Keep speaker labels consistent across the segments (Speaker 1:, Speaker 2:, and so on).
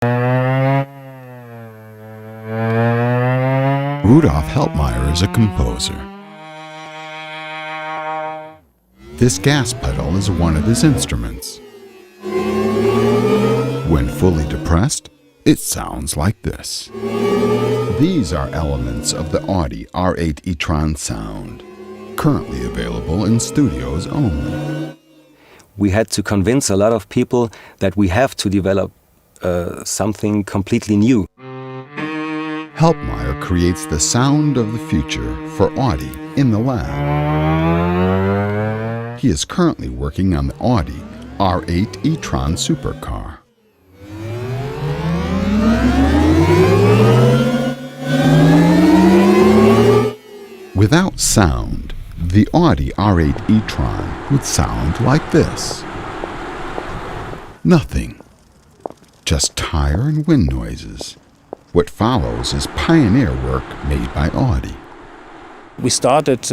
Speaker 1: Rudolf Helpmeyer is a composer. This gas pedal is one of his instruments. When fully depressed, it sounds like this. These are elements of the Audi R8 e-tron sound, currently available in studios only.
Speaker 2: We had to convince a lot of people that we have to develop something completely new.
Speaker 1: Helpmeyer creates the sound of the future for Audi in the lab. He is currently working on the Audi R8 e-tron supercar. Without sound, the Audi R8 e-tron would sound like this. Nothing. Just tire and wind noises. What follows is pioneer work made by Audi.
Speaker 3: We started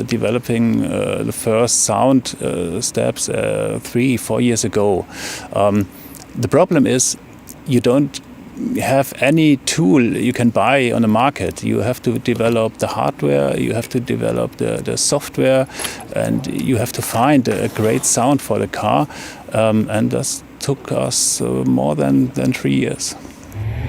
Speaker 3: developing the first sound steps 3-4 years ago. The problem is you don't have any tool you can buy on the market. You have to develop the hardware, you have to develop the software, and you have to find a great sound for the car. And this took us more than 3 years.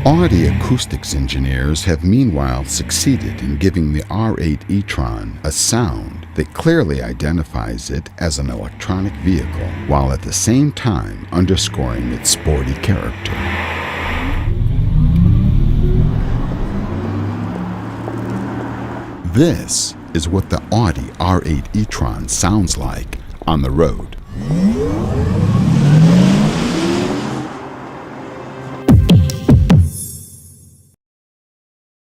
Speaker 1: Audi acoustics engineers have meanwhile succeeded in giving the R8 e-tron a sound that clearly identifies it as an electronic vehicle, while at the same time underscoring its sporty character. This is what the Audi R8 e-tron sounds like on the road.